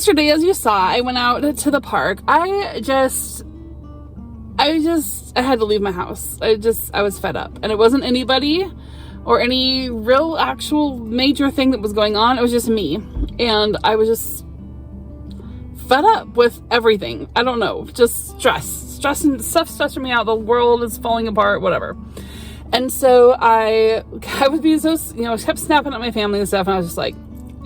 yesterday, as you saw, I went out to the park. I had to leave my house. I was fed up, and it wasn't anybody or any real actual major thing that was going on. It was just me, and I was just fed up with everything. I don't know, just stressing stuff, stressing me out. The world is falling apart, whatever. And so I was being so, kept snapping at my family and stuff, and I was just like,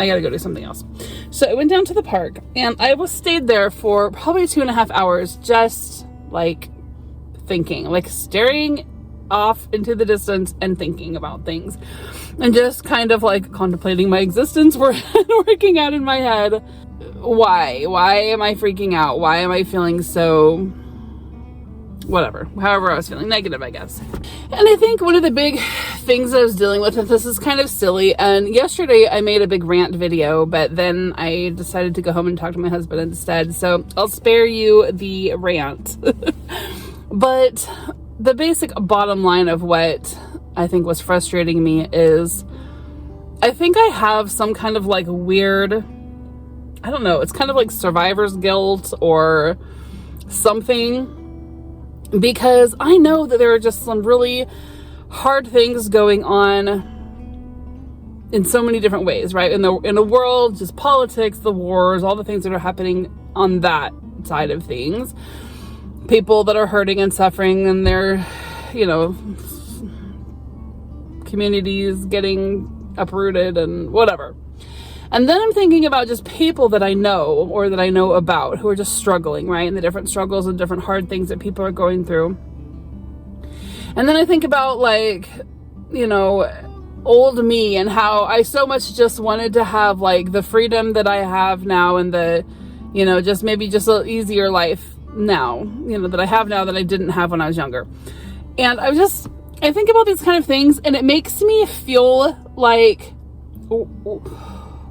I gotta go do something else. So I went down to the park, and I stayed there for probably 2.5 hours, just like thinking, like staring off into the distance and thinking about things, and just kind of like contemplating my existence, working out in my head, why am I freaking out? Why am I feeling so whatever, however I was feeling, negative, I guess. And I think one of the big things I was dealing with, and this is kind of silly, and yesterday I made a big rant video, but then I decided to go home and talk to my husband instead, so I'll spare you the rant. But the basic bottom line of what I think was frustrating me is I think I have some kind of like weird, I don't know, it's kind of like survivor's guilt or something, because I know that there are just some really hard things going on in so many different ways, right? In the world, just politics, the wars, all the things that are happening on that side of things. People that are hurting and suffering, and their, communities getting uprooted and whatever. And then I'm thinking about just people that I know or that I know about who are just struggling, right? And the different struggles and different hard things that people are going through. And then I think about like, old me and how I so much just wanted to have like the freedom that I have now and the, just maybe just an easier life now, that I have now that I didn't have when I was younger. And I think about these kind of things, and it makes me feel like,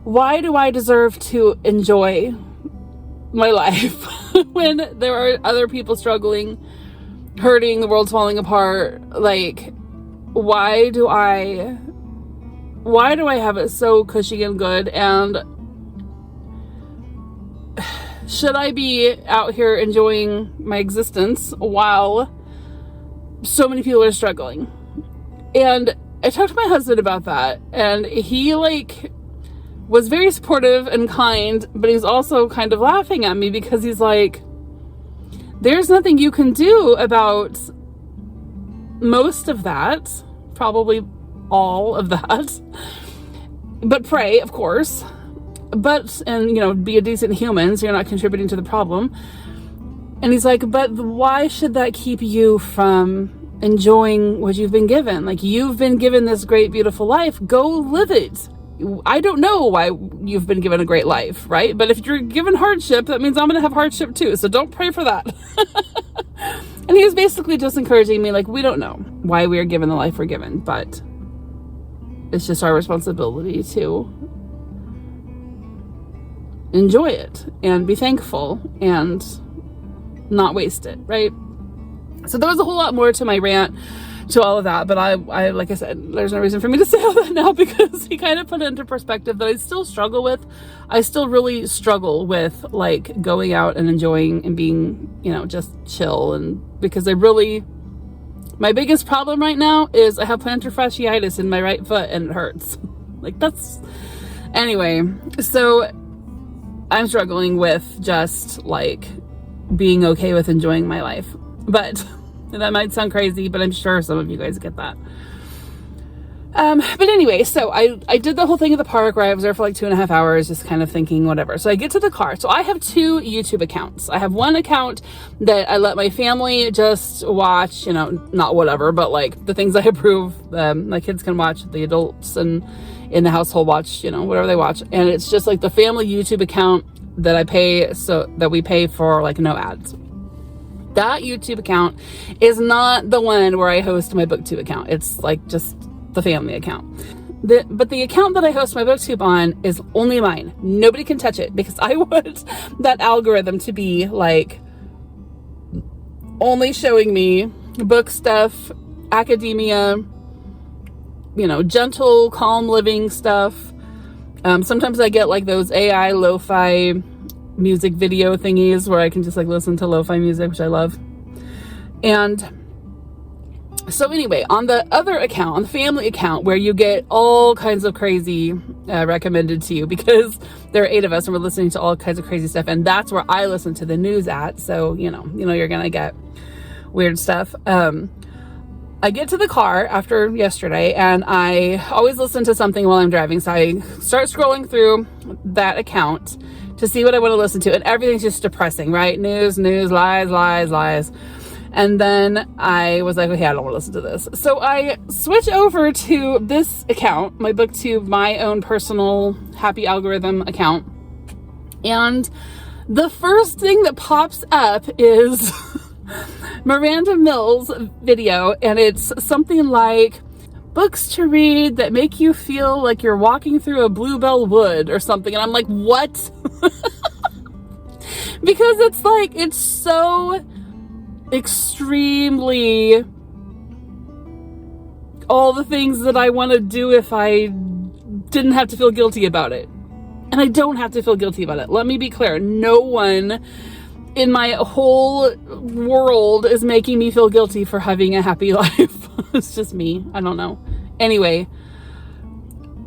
why do I deserve to enjoy my life when there are other people struggling, hurting, the world's falling apart? Like, why do I have it so cushy and good? And should I be out here enjoying my existence while so many people are struggling? And I talked to my husband about that, and he was very supportive and kind, but he's also kind of laughing at me because he's like, there's nothing you can do about most of that, probably all of that, but pray, of course, and be a decent human so you're not contributing to the problem. And he's like, but why should that keep you from enjoying what you've been given? Like, you've been given this great, beautiful life, go live it. I don't know why you've been given a great life, right? But if you're given hardship, that means I'm going to have hardship too. So don't pray for that. And he was basically just encouraging me, like, we don't know why we are given the life we're given, but it's just our responsibility to enjoy it and be thankful and not waste it, right? So there was a whole lot more to my rant, to all of that, but I like I said, there's no reason for me to say all that now, because he kind of put it into perspective that I still struggle with. I still really struggle with like going out and enjoying and being, just chill, and because my biggest problem right now is I have plantar fasciitis in my right foot and it hurts. Anyway, so I'm struggling with just like being okay with enjoying my life, but that might sound crazy, but I'm sure some of you guys get that. But anyway, so I did the whole thing at the park where I was there for like 2.5 hours, just kind of thinking whatever. So I get to the car. So I have 2 YouTube accounts. I have one account that I let my family just watch, not whatever, but like the things I approve. My kids can watch, the adults and in the household watch, whatever they watch. And it's just like the family YouTube account that I pay, so that we pay for like no ads. That YouTube account is not the one where I host my BookTube account. It's like just the family account. But the account that I host my BookTube on is only mine. Nobody can touch it, because I want that algorithm to be like only showing me book stuff, academia, gentle, calm living stuff. Sometimes I get like those AI lo-fi music video thingies where I can just like listen to lo-fi music, which I love. And so anyway, on the other account, on the family account, where you get all kinds of crazy recommended to you, because there are 8 of us and we're listening to all kinds of crazy stuff, and that's where I listen to the news at. So you know you're gonna get weird stuff. I get to the car after yesterday, and I always listen to something while I'm driving. So I start scrolling through that account to see what I want to listen to, and everything's just depressing, right? News, lies. And then I was like, okay, I don't want to listen to this. So I switch over to this account, my BookTube, my own personal happy algorithm account. And the first thing that pops up is Miranda Mills' video, and it's something like books to read that make you feel like you're walking through a bluebell wood or something. And I'm like, what? Because it's like, it's so extremely all the things that I want to do if I didn't have to feel guilty about it. And I don't have to feel guilty about it. Let me be clear. No one in my whole world is making me feel guilty for having a happy life. It's just me. I don't know. Anyway,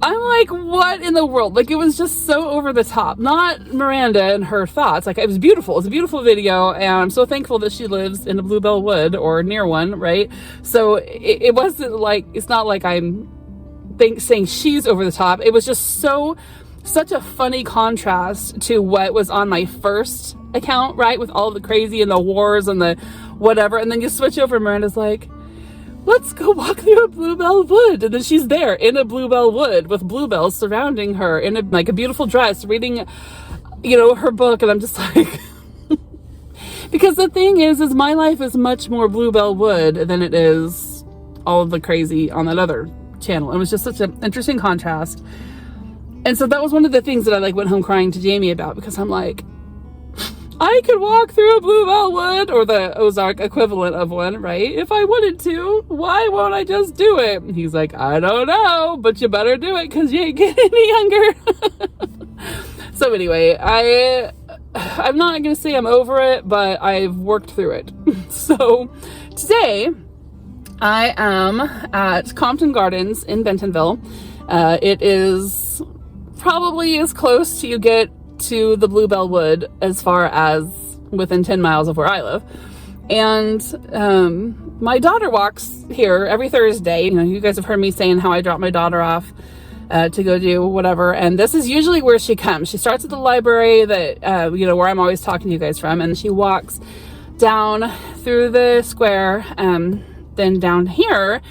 I'm like, what in the world? Like, it was just so over the top. Not Miranda and her thoughts. Like, it was beautiful. It's a beautiful video, and I'm so thankful that she lives in a bluebell wood or near one, right? So it wasn't like, it's not like I'm saying she's over the top. It was just such a funny contrast to what was on my first account, right? With all the crazy and the wars and the whatever. And then you switch over, and Miranda's like, let's go walk through a bluebell wood. And then she's there in a bluebell wood with bluebells surrounding her in a beautiful dress, reading, her book. And I'm just like, because the thing is my life is much more bluebell wood than it is all of the crazy on that other channel. It was just such an interesting contrast. And so that was one of the things that I went home crying to Jamie about, because I'm like, I could walk through a bluebell wood, or the Ozark equivalent of one, right? If I wanted to, why won't I just do it? And he's like, I don't know, but you better do it because you ain't getting any younger. So anyway, I'm not going to say I'm over it, but I've worked through it. So today I am at Compton Gardens in Bentonville. It is probably as close to you get to the Bluebell Wood as far as within 10 miles of where I live. And my daughter walks here every Thursday. You guys have heard me saying how I drop my daughter off to go do whatever. And this is usually where she comes. She starts at the library that, where I'm always talking to you guys from. And she walks down through the square, then down here.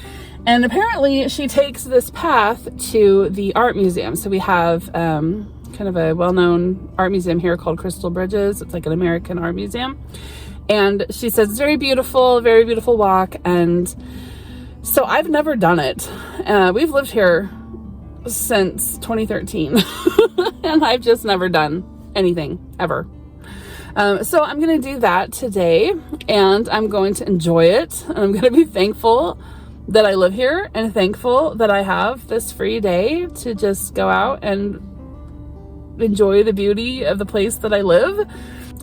And apparently she takes this path to the art museum. So we have kind of a well-known art museum here called Crystal Bridges. It's like an American art museum. And she says, very beautiful walk. And so I've never done it. We've lived here since 2013. And I've just never done anything ever. So I'm going to do that today, and I'm going to enjoy it. And I'm going to be thankful that I live here, and thankful that I have this free day to just go out and enjoy the beauty of the place that I live,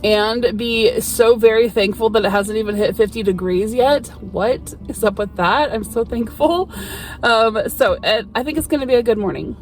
and be so very thankful that it hasn't even hit 50 degrees yet. What is up with that? I'm so thankful. So I think it's going to be a good morning.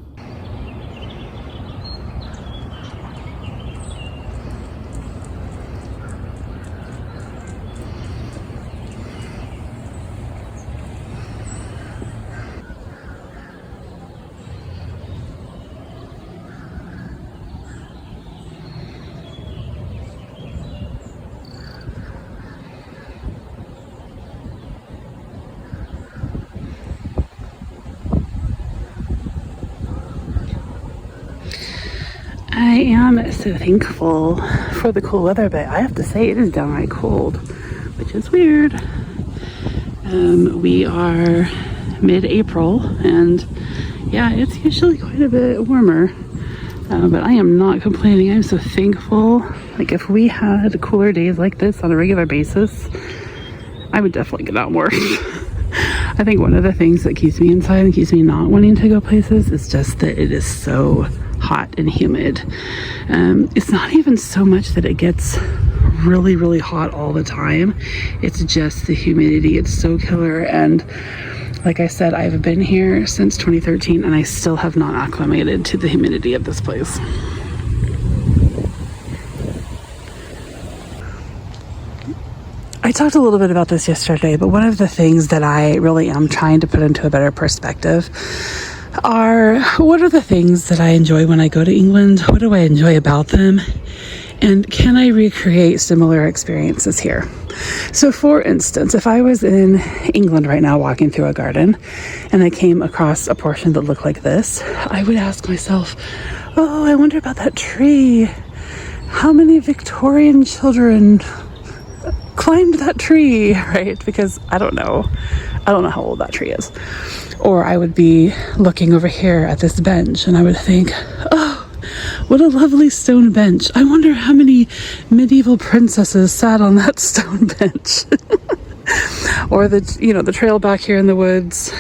I am so thankful for the cool weather, but I have to say it is downright cold, which is weird. We are mid-April, and yeah, it's usually quite a bit warmer, but I am not complaining. I'm so thankful. Like, if we had cooler days like this on a regular basis, I would definitely get out more. I think one of the things that keeps me inside and keeps me not wanting to go places is just that it is so hot and humid. It's not even so much that it gets really, really hot all the time. It's just the humidity. It's so killer. And like I said, I've been here since 2013 and I still have not acclimated to the humidity of this place. I talked a little bit about this yesterday, but one of the things that I really am trying to put into a better perspective are, what are the things that I enjoy when I go to England? What do I enjoy about them? And can I recreate similar experiences here? So for instance, if I was in England right now walking through a garden and I came across a portion that looked like this, I would ask myself, oh, I wonder about that tree. How many Victorian children climbed that tree, right? Because I don't know how old that tree is. Or I would be looking over here at this bench and I would think, oh, what a lovely stone bench. I wonder how many medieval princesses sat on that stone bench. Or the trail back here in the woods.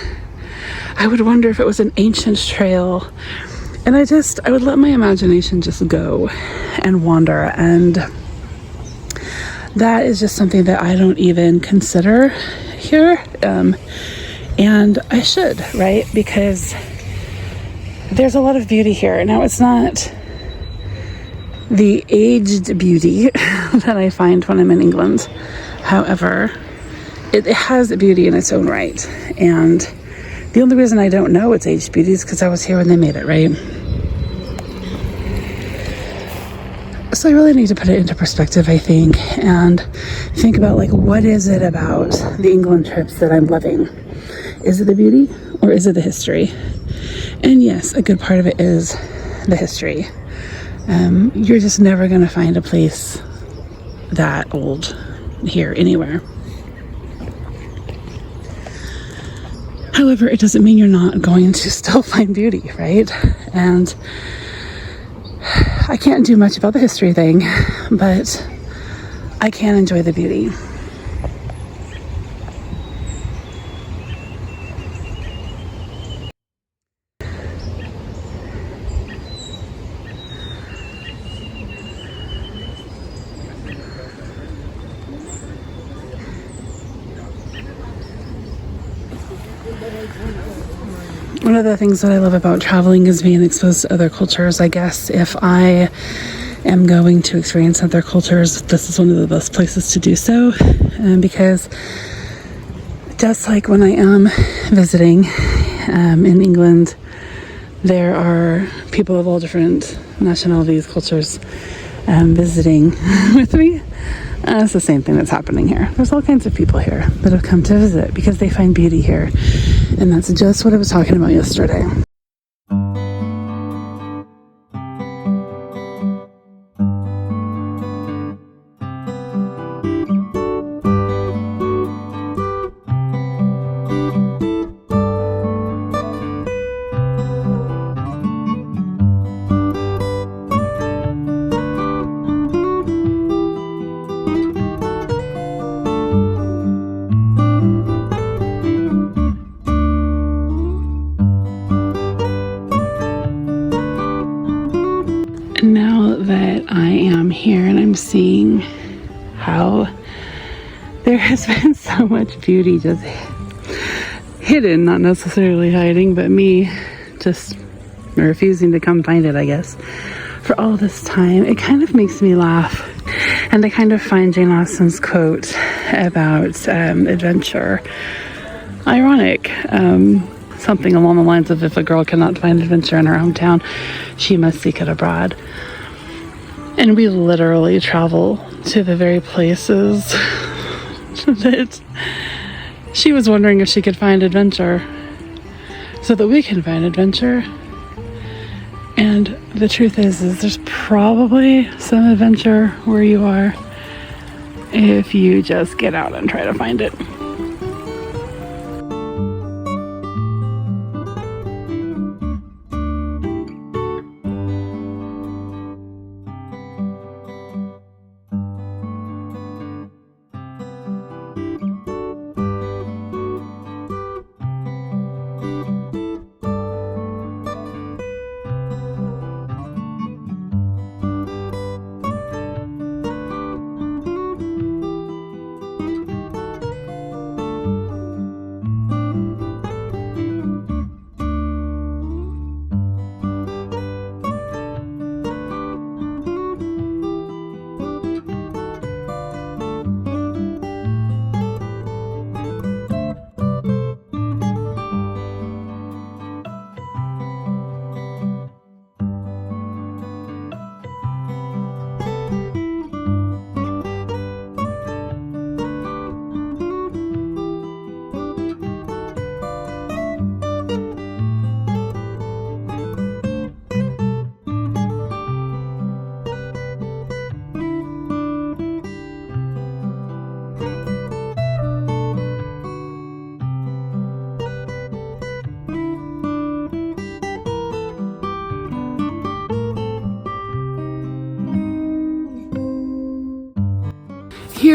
I would wonder if it was an ancient trail. And I would let my imagination just go and wander. And that is just something that I don't even consider here. And I should, right? Because there's a lot of beauty here. Now, it's not the aged beauty that I find when I'm in England. However, it has beauty in its own right. And the only reason I don't know it's aged beauty is because I was here when they made it, right? So I really need to put it into perspective, I think, and think about, like, what is it about the England trips that I'm loving? Is it the beauty or is it the history? And yes, a good part of it is the history. You're just never going to find a place that old here anywhere. However, it doesn't mean you're not going to still find beauty, right? And I can't do much about the history thing, but I can enjoy the beauty. One of the things that I love about traveling is being exposed to other cultures. I guess if I am going to experience other cultures, this is one of the best places to do so. Because just like when I am visiting in England, there are people of all different nationalities, cultures visiting with me. It's the same thing that's happening here. There's all kinds of people here that have come to visit because they find beauty here. And that's just what I was talking about yesterday. Now that I am here and I'm seeing how there has been so much beauty just hidden, not necessarily hiding, but me just refusing to come find it, I guess, for all this time, it kind of makes me laugh. And I kind of find Jane Austen's quote about adventure ironic. Something along the lines of, if a girl cannot find adventure in her hometown, she must seek it abroad. And we literally travel to the very places that she was wondering if she could find adventure, so that we can find adventure. And the truth is there's probably some adventure where you are if you just get out and try to find it.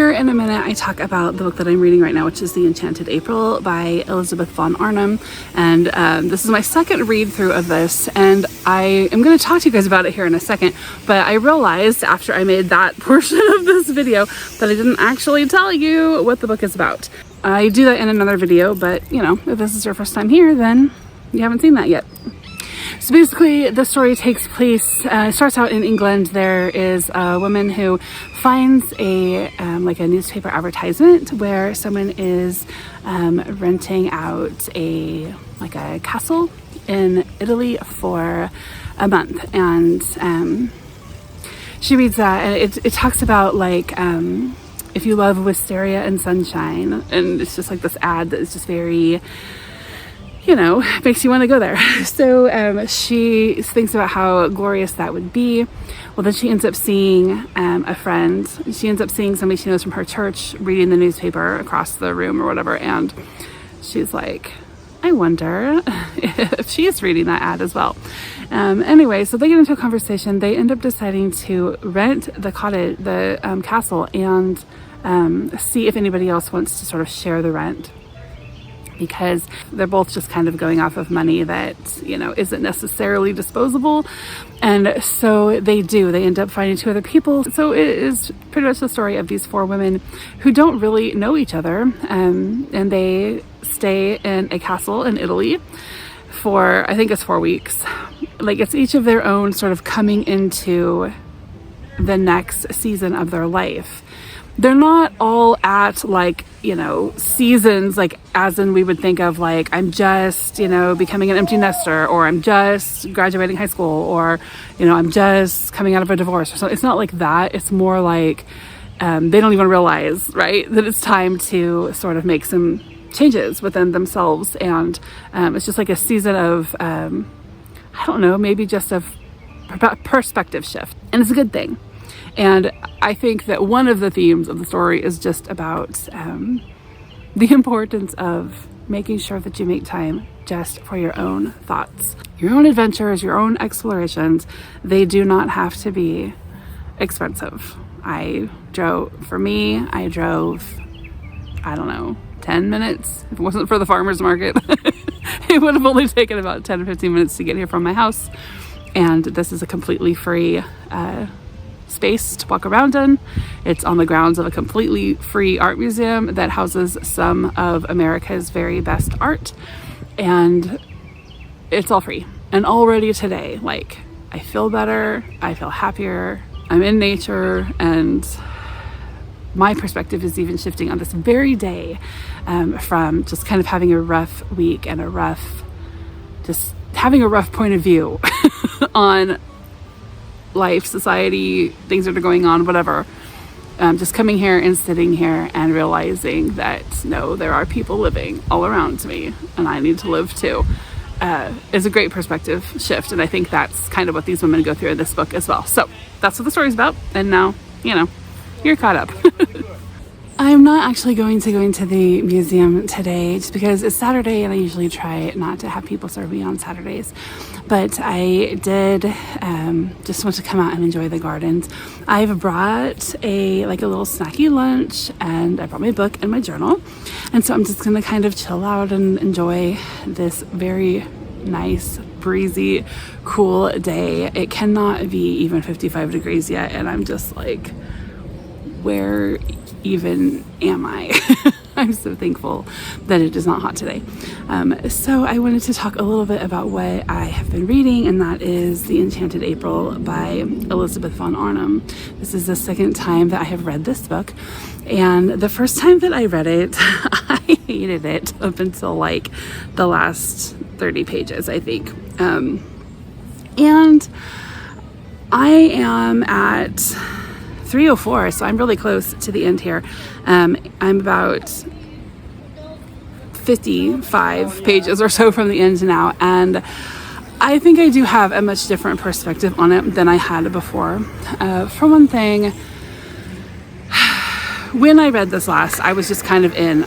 here in a minute I talk about the book that I'm reading right now, which is The Enchanted April by Elizabeth Von Arnim. And this is my second read through of this, and I am going to talk to you guys about it here in a second. But I realized after I made that portion of this video that I didn't actually tell you what the book is about. I do that in another video, but you know, if this is your first time here, then you haven't seen that yet. So basically, the story takes place, it starts out in England. There is a woman who finds a like a newspaper advertisement where someone is renting out a castle in Italy for a month, and she reads that, and it talks about like if you love wisteria and sunshine, and it's just like this ad that is just very, you know, makes you want to go there. So she thinks about how glorious that would be. Well, then she ends up seeing a friend. She ends up seeing somebody she knows from her church reading the newspaper across the room or whatever, and she's like, I wonder if she is reading that ad as well. Anyway, so they get into a conversation. They end up deciding to rent the cottage, the castle, and see if anybody else wants to sort of share the rent, because they're both just kind of going off of money that, you know, isn't necessarily disposable. And so they end up finding two other people. So it is pretty much the story of these four women who don't really know each other, and they stay in a castle in Italy for, I think it's 4 weeks. Like, it's each of their own sort of coming into the next season of their life. They're not all at, like, you know, seasons, like as in we would think of like, I'm just, you know, becoming an empty nester, or I'm just graduating high school, or, you know, I'm just coming out of a divorce or something. It's not like that. It's more like they don't even realize, right, that it's time to sort of make some changes within themselves. And it's just like a season of I don't know, maybe just a perspective shift, and it's a good thing. And I think that one of the themes of the story is just about the importance of making sure that you make time just for your own thoughts, your own adventures, your own explorations. They do not have to be expensive. I drove, I don't know, 10 minutes. If it wasn't for the farmer's market, it would have only taken about 10 or 15 minutes to get here from my house. And this is a completely free space to walk around in. It's on the grounds of a completely free art museum that houses some of America's very best art, and it's all free. And already today, like, I feel better, I feel happier, I'm in nature, and my perspective is even shifting on this very day, from just kind of having a rough week and just having a rough point of view on life, society, things that are going on, whatever. Just coming here and sitting here and realizing that, no, there are people living all around me and I need to live too, is a great perspective shift. And I think that's kind of what these women go through in this book as well. So that's what the story's about. And now, you know, you're caught up. I'm not actually going to go into the museum today just because it's Saturday and I usually try not to have people serve me on Saturdays. But I did just want to come out and enjoy the gardens. I've brought a little snacky lunch, and I brought my book and my journal. And so I'm just going to kind of chill out and enjoy this very nice, breezy, cool day. It cannot be even 55 degrees yet, and I'm just like, where even am I? I'm so thankful that it is not hot today. So I wanted to talk a little bit about what I have been reading, and that is The Enchanted April by Elizabeth Von Arnim. This is the second time that I have read this book, and the first time that I read it, I hated it up until like the last 30 pages, I think. And I am at 304, so I'm really close to the end here. I'm about 55 pages or so from the end now, and I think I do have a much different perspective on it than I had before. For one thing, when I read this last, I was just kind of in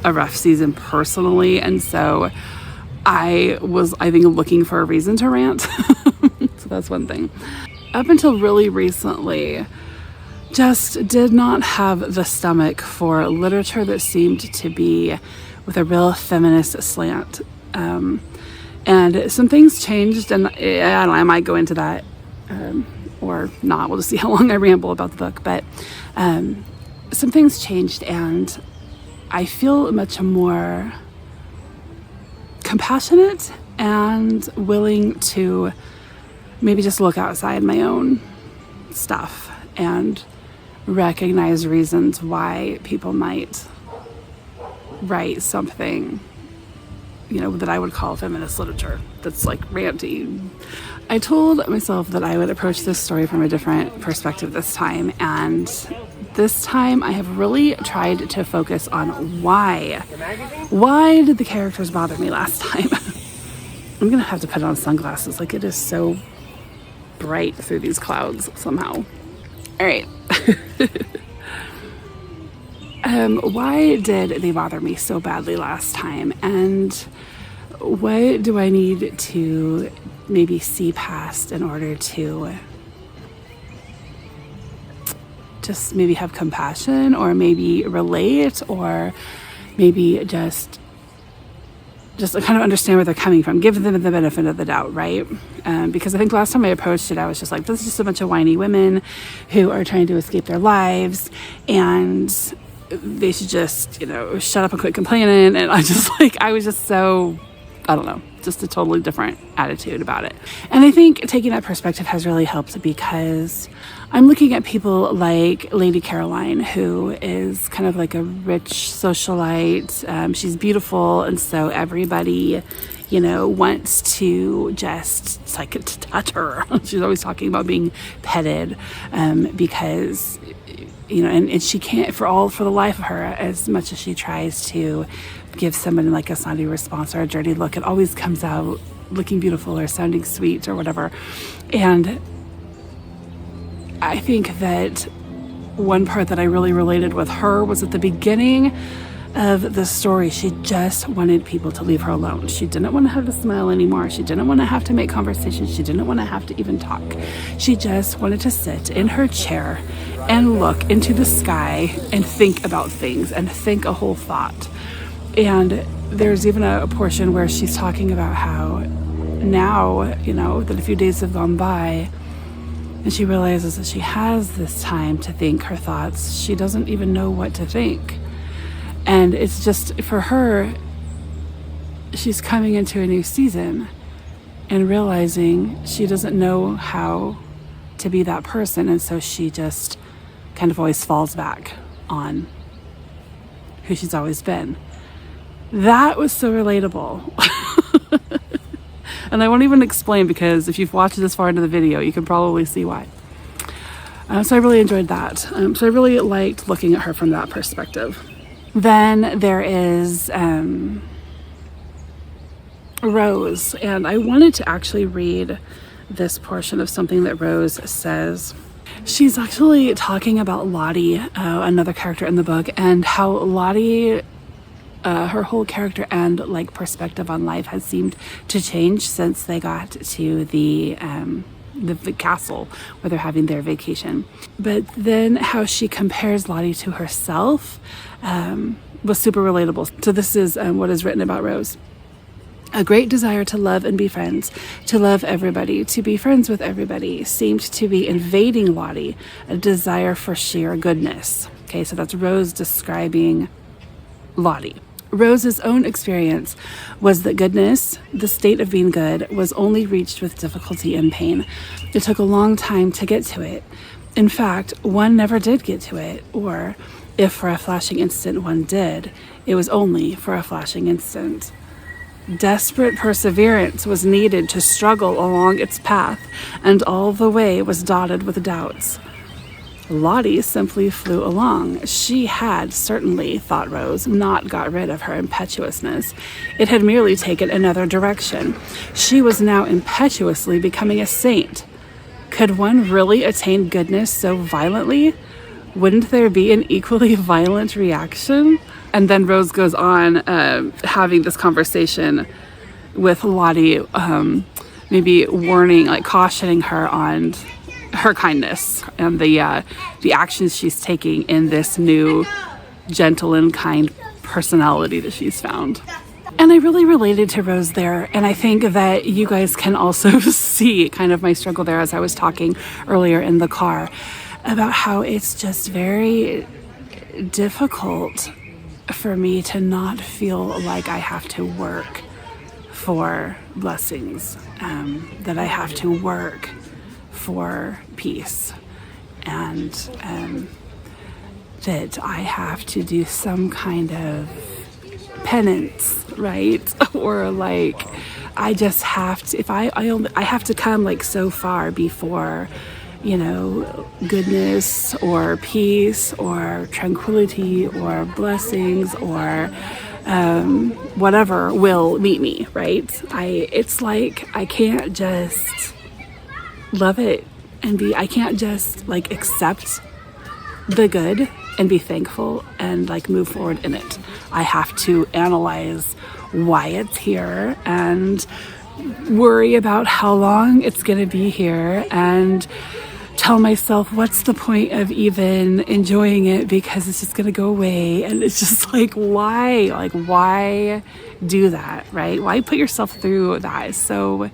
a rough season personally, and so I was, I think, looking for a reason to rant. So that's one thing. Up until really recently, just did not have the stomach for literature that seemed to be with a real feminist slant. And some things changed, and I might go into that or not. We'll just see how long I ramble about the book. But some things changed, and I feel much more compassionate and willing to maybe just look outside my own stuff and recognize reasons why people might write something, that I would call feminist literature that's like ranty. I told myself that I would approach this story from a different perspective this time, and this time I have really tried to focus on why did the characters bother me last time. I'm gonna have to put on sunglasses, like it is so bright through these clouds somehow. All right. Why did they bother me so badly last time? And what do I need to maybe see past in order to just maybe have compassion, or maybe relate, or maybe just kind of understand where they're coming from, give them the benefit of the doubt, right? Because I think last time I approached it, I was just like, this is just a bunch of whiny women who are trying to escape their lives, and they should just, shut up and quit complaining. And I was just so, I don't know, just a totally different attitude about it. And I think taking that perspective has really helped, because I'm looking at people like Lady Caroline, who is kind of like a rich socialite. She's beautiful, and so everybody, wants to just, it's like to touch her. She's always talking about being petted, because, and she can't, for the life of her, as much as she tries to give someone like a snotty response or a dirty look, it always comes out looking beautiful or sounding sweet or whatever. And I think that one part that I really related with her was at the beginning of the story. She just wanted people to leave her alone. She didn't want to have to smile anymore. She didn't want to have to make conversation. She didn't want to have to even talk. She just wanted to sit in her chair and look into the sky and think about things and think a whole thought. And there's even a portion where she's talking about how now, that a few days have gone by, and she realizes that she has this time to think her thoughts. She doesn't even know what to think. And it's just, for her, she's coming into a new season and realizing she doesn't know how to be that person. And so she just kind of always falls back on who she's always been. That was so relatable. And I won't even explain, because if you've watched this far into the video, you can probably see why. So I really enjoyed that. So I really liked looking at her from that perspective. Then there is Rose, and I wanted to actually read this portion of something that Rose says. She's actually talking about Lottie, another character in the book, and how Lottie, her whole character and perspective on life has seemed to change since they got to the castle where they're having their vacation. But then how she compares Lottie to herself was super relatable. So this is what is written about Rose. A great desire to love and be friends, to love everybody, to be friends with everybody, seemed to be invading Lottie, a desire for sheer goodness. Okay, so that's Rose describing Lottie. Rose's own experience was that goodness, the state of being good, was only reached with difficulty and pain. It took a long time to get to it. In fact, one never did get to it, or if for a flashing instant one did, it was only for a flashing instant. Desperate perseverance was needed to struggle along its path, and all the way was dotted with doubts. Lottie simply flew along. She had certainly, thought Rose, not got rid of her impetuousness. It had merely taken another direction. She was now impetuously becoming a saint. Could one really attain goodness so violently? Wouldn't there be an equally violent reaction? And then Rose goes on having this conversation with Lottie, maybe warning, cautioning her on her kindness and the actions she's taking in this new gentle and kind personality that she's found. And I really related to Rose there, and I think that you guys can also see kind of my struggle there as I was talking earlier in the car about how it's just very difficult for me to not feel like I have to work for blessings, that I have to work for peace, and that I have to do some kind of penance, right? Or like I just have to, if I have to come like so far before, you know, goodness or peace or tranquility or blessings or whatever will meet me, right? It's like I can't just love it and I can't just like accept the good and be thankful and like move forward in it. I have to analyze why it's here and worry about how long it's going to be here and tell myself what's the point of even enjoying it because it's just going to go away. And it's just like, why do that, right? Why put yourself through that? So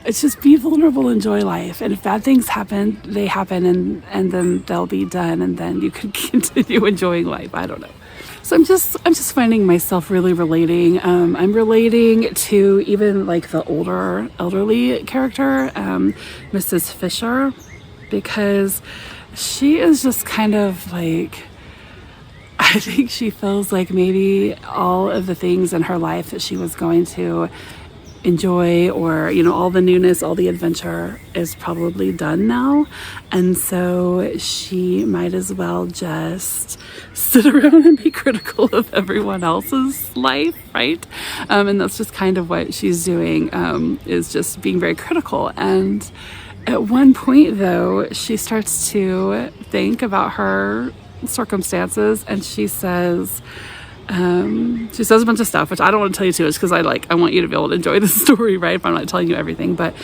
it's just be vulnerable, enjoy life. And if bad things happen, they happen and then they'll be done and then you can continue enjoying life. I don't know. So I'm just finding myself really relating. I'm relating to even like the elderly character, Mrs. Fisher, because she is just kind of like, I think she feels like maybe all of the things in her life that she was going to enjoy, or you know, all the newness, all the adventure is probably done now, and so she might as well just sit around and be critical of everyone else's life, right? And that's just kind of what she's doing, is just being very critical. And at one point though, she starts to think about her circumstances, and she says a bunch of stuff, which I don't want to tell you too much because I want you to be able to enjoy the story, right? If I'm not telling you everything, but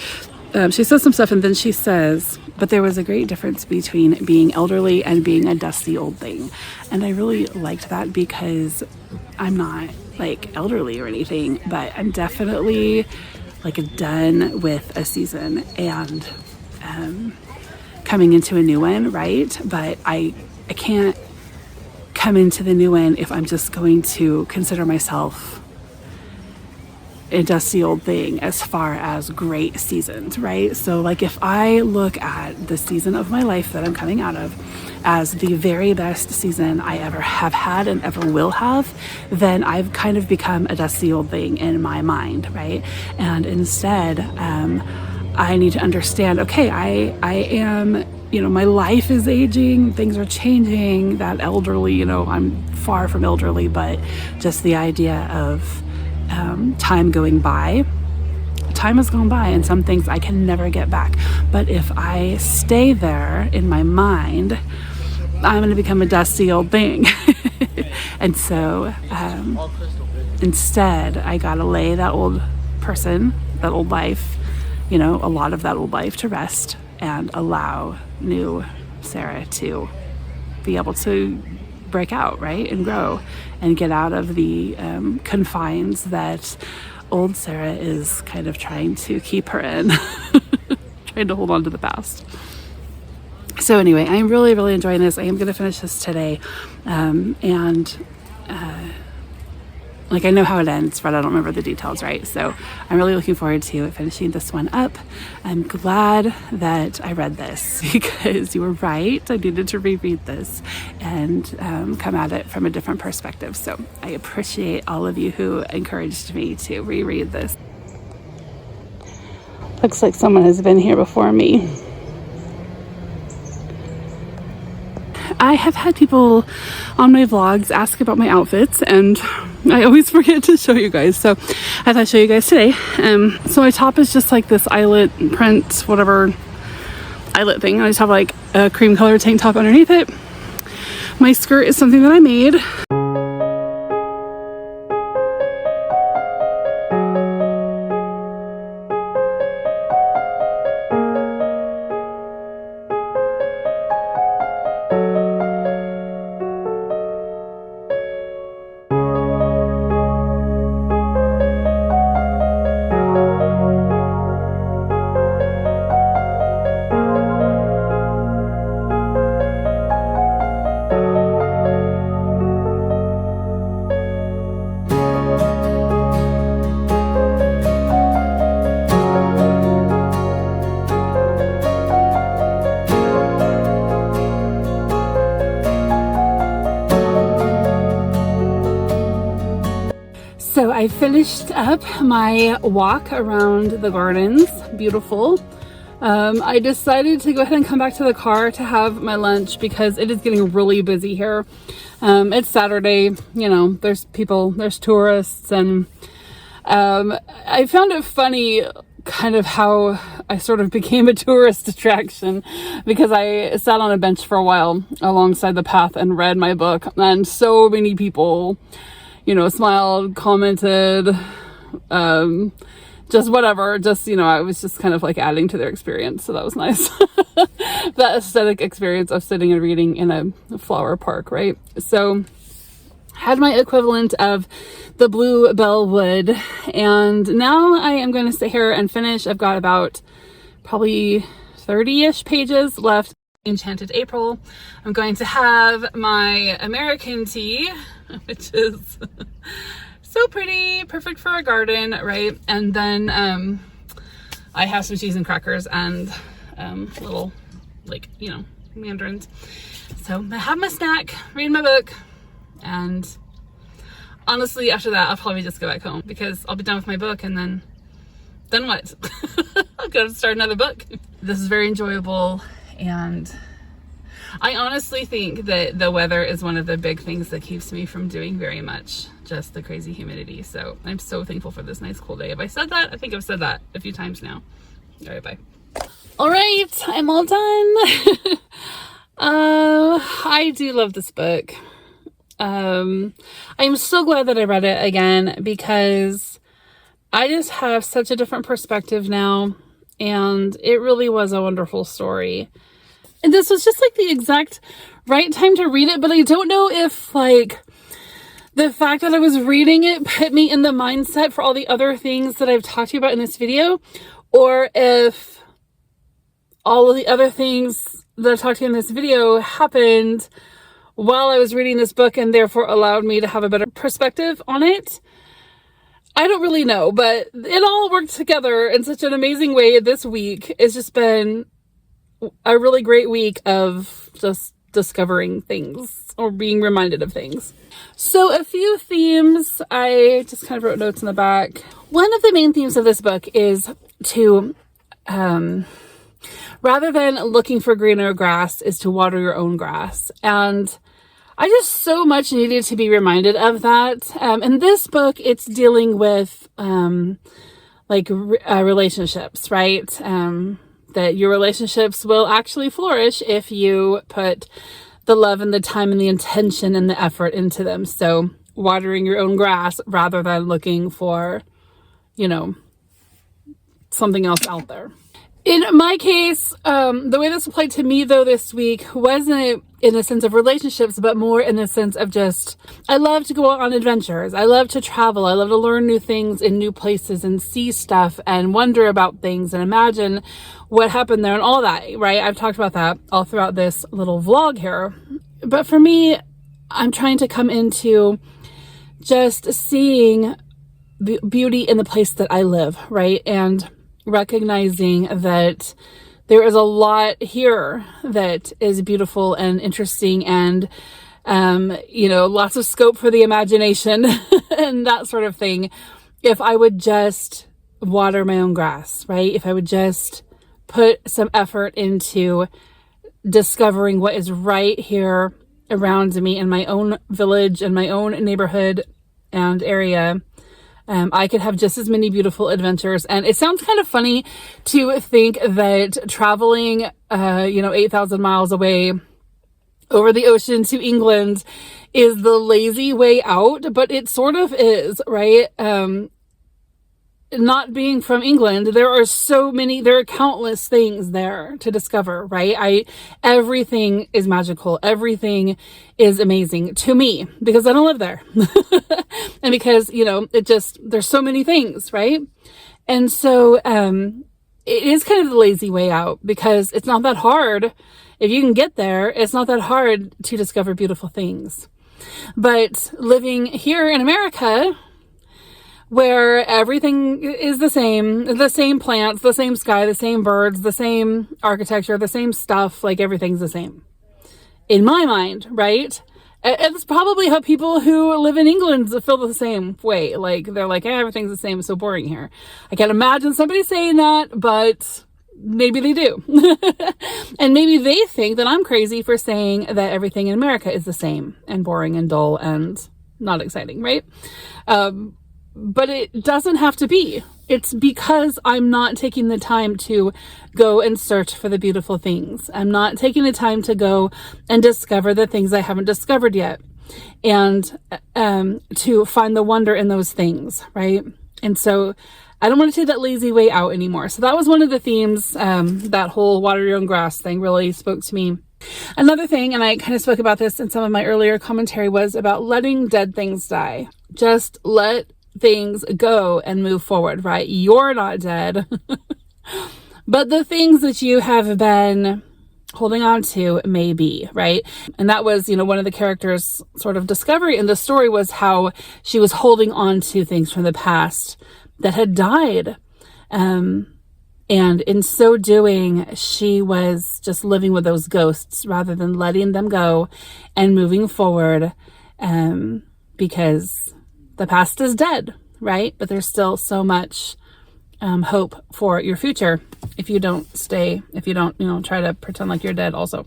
she says some stuff, and then she says, but there was a great difference between being elderly and being a dusty old thing. And I really liked that because I'm not like elderly or anything, but I'm definitely like done with a season and coming into a new one, right? But I can't come into the new one if I'm just going to consider myself a dusty old thing as far as great seasons, right? So like if I look at the season of my life that I'm coming out of as the very best season I ever have had and ever will have, then I've kind of become a dusty old thing in my mind, right? And instead, I need to understand, okay, I am, you know, my life is aging, things are changing, that elderly, you know, I'm far from elderly, but just the idea of time going by. Time has gone by, and some things I can never get back. But if I stay there in my mind, I'm going to become a dusty old thing. And so instead, I got to lay that old person, that old life, you know, a lot of that old life to rest and allow new Sarah to be able to break out, right, and grow and get out of the confines that old Sarah is kind of trying to keep her in, trying to hold on to the past. So anyway, I'm really, really enjoying this. I am going to finish this today, like I know how it ends, but I don't remember the details, right? So I'm really looking forward to finishing this one up. I'm glad that I read this because you were right. I needed to reread this and come at it from a different perspective. So I appreciate all of you who encouraged me to reread this. Looks like someone has been here before me. I have had people on my vlogs ask about my outfits, and I always forget to show you guys, so I thought I'd show you guys today. So my top is just like this eyelet print, whatever eyelet thing. I just have like a cream color tank top underneath it. My skirt is something that I made. So I finished up my walk around the gardens. Beautiful. I decided to go ahead and come back to the car to have my lunch because it is getting really busy here. It's Saturday, you know, there's people, there's tourists, and I found it funny kind of how I sort of became a tourist attraction because I sat on a bench for a while alongside the path and read my book, and so many people, you know, smiled, commented, just whatever, just, you know, I was just kind of like adding to their experience, so that was nice. That aesthetic experience of sitting and reading in a flower park, right? So had my equivalent of the blue bellwood, and now I am going to sit here and finish. I've got about probably 30-ish pages left. Enchanted April. I'm going to have my American tea, which is so pretty, perfect for a garden, right? And then I have some cheese and crackers and little, like, you know, mandarins. So I have my snack, read my book, and honestly, after that, I'll probably just go back home because I'll be done with my book, and then what? I'll go start another book. This is very enjoyable, and I honestly think that the weather is one of the big things that keeps me from doing very much, just the crazy humidity. So I'm so thankful for this nice cool day. Have I said that? I think I've said that a few times now. All right, bye. All right, I'm all done. I do love this book. I'm so glad that I read it again because I just have such a different perspective now, and it really was a wonderful story. And this was just like the exact right time to read it, but I don't know if like the fact that I was reading it put me in the mindset for all the other things that I've talked to you about in this video, or if all of the other things that I've talked to you in this video happened while I was reading this book and therefore allowed me to have a better perspective on it. I don't really know, but it all worked together in such an amazing way this week. It's just been a really great week of just discovering things or being reminded of things. So a few themes, I just kind of wrote notes in the back. One of the main themes of this book is to, rather than looking for greener grass, is to water your own grass. And I just so much needed to be reminded of that. In this book, it's dealing with relationships, right? That your relationships will actually flourish if you put the love and the time and the intention and the effort into them. So watering your own grass rather than looking for, you know, something else out there. In my case, the way this applied to me though this week wasn't in the sense of relationships, but more in the sense of just, I love to go on adventures. I love to travel. I love to learn new things in new places and see stuff and wonder about things and imagine what happened there and all that, right? I've talked about that all throughout this little vlog here. But for me, I'm trying to come into just seeing beauty in the place that I live, right? And recognizing that there is a lot here that is beautiful and interesting and, you know, lots of scope for the imagination and that sort of thing. If I would just water my own grass, right? If I would just put some effort into discovering what is right here around me in my own village and my own neighborhood and area, I could have just as many beautiful adventures. And it sounds kind of funny to think that traveling, 8,000 miles away over the ocean to England is the lazy way out, but it sort of is, right? Not being from England, there are countless things there to discover, right? Everything is magical. Everything is amazing to me because I don't live there. And because, there's so many things, right? And so, it is kind of the lazy way out because it's not that hard. If you can get there, it's not that hard to discover beautiful things. But living here in America, where everything is the same plants, the same sky, the same birds, the same architecture, the same stuff, like everything's the same. In my mind, right? And it's probably how people who live in England feel the same way. Like, they're like, everything's the same. It's so boring here. I can't imagine somebody saying that, but maybe they do. And maybe they think that I'm crazy for saying that everything in America is the same and boring and dull and not exciting, right? But it doesn't have to be. It's because I'm not taking the time to go and search for the beautiful things. I'm not taking the time to go and discover the things I haven't discovered yet, and to find the wonder in those things, right? And so I don't want to take that lazy way out anymore. So that was one of the themes. That whole water your own grass thing really spoke to me. Another thing, and I kind of spoke about this in some of my earlier commentary, was about letting dead things die. Just let things go and move forward, right? You're not dead, but the things that you have been holding on to may be, right? And that was, one of the characters' sort of discovery in the story was how she was holding on to things from the past that had died. And in so doing, she was just living with those ghosts rather than letting them go and moving forward, because the past is dead, right? But there's still so much hope for your future if you don't try to pretend like you're dead also.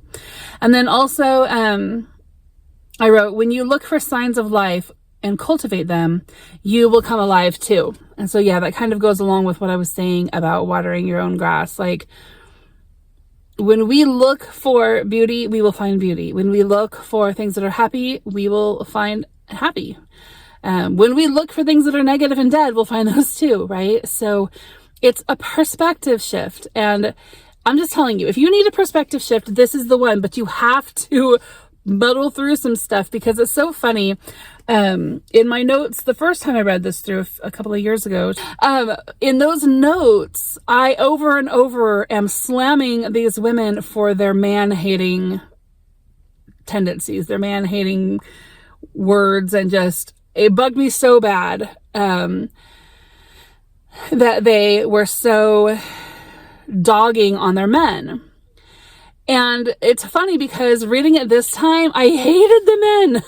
And then also, I wrote, when you look for signs of life and cultivate them, you will come alive too. And so, yeah, that kind of goes along with what I was saying about watering your own grass. Like, when we look for beauty, we will find beauty. When we look for things that are happy, we will find happy. When we look for things that are negative and dead, we'll find those too, right? So it's a perspective shift. And I'm just telling you, if you need a perspective shift, this is the one, but you have to muddle through some stuff because it's so funny. In my notes, the first time I read this through a couple of years ago, in those notes, I over and over am slamming these women for their man-hating tendencies, their man-hating words, and just, it bugged me so bad that they were so dogging on their men. And it's funny because reading it this time, I hated the men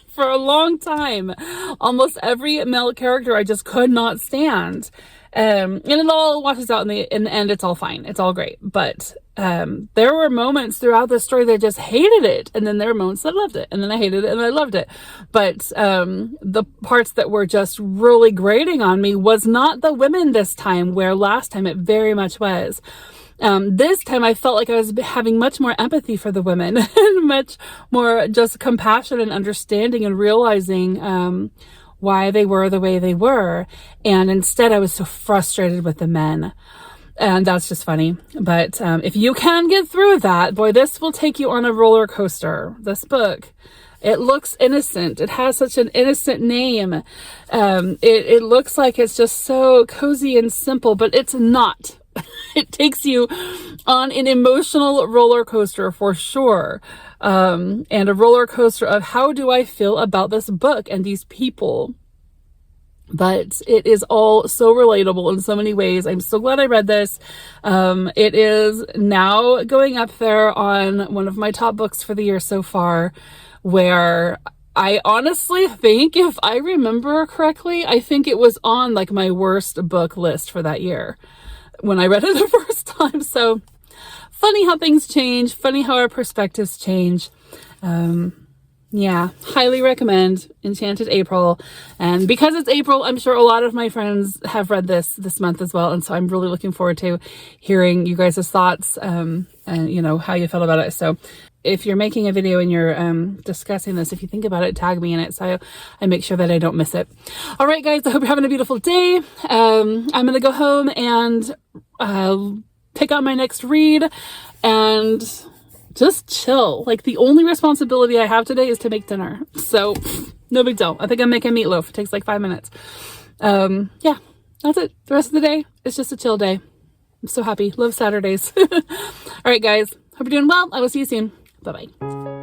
for a long time. Almost every male character I just could not stand. And it all washes out in the end, it's all fine. It's all great. But there were moments throughout the story that I just hated it. And then there were moments that I loved it. And then I hated it and I loved it. But the parts that were just really grating on me was not the women this time, where last time it very much was. This time I felt like I was having much more empathy for the women and much more just compassion and understanding and realizing why they were the way they were. And instead I was so frustrated with the men. And that's just funny. But if you can get through that, boy, this will take you on a roller coaster. This book, it looks innocent. It has such an innocent name. It looks like it's just so cozy and simple, but it's not. It takes you on an emotional roller coaster for sure. And a roller coaster of how do I feel about this book and these people. But it is all so relatable in so many ways. I'm so glad I read this. It is now going up there on one of my top books for the year so far, where I honestly think, if I remember correctly, I think it was on like my worst book list for that year when I read it the first time. So funny how things change, funny how our perspectives change. Yeah, highly recommend Enchanted April. And because it's April, I'm sure a lot of my friends have read this month as well. And so I'm really looking forward to hearing you guys' thoughts, and how you felt about it. So if you're making a video and you're discussing this, if you think about it, tag me in it so I make sure that I don't miss it. All right, guys, I hope you're having a beautiful day. I'm going to go home and pick out my next read and just chill. Like, the only responsibility I have today is to make dinner. So no big deal. I think I'm making meatloaf. It takes like 5 minutes. Yeah, that's it. The rest of the day, it's just a chill day. I'm so happy. Love Saturdays. All right, guys. Hope you're doing well. I will see you soon. Bye-bye.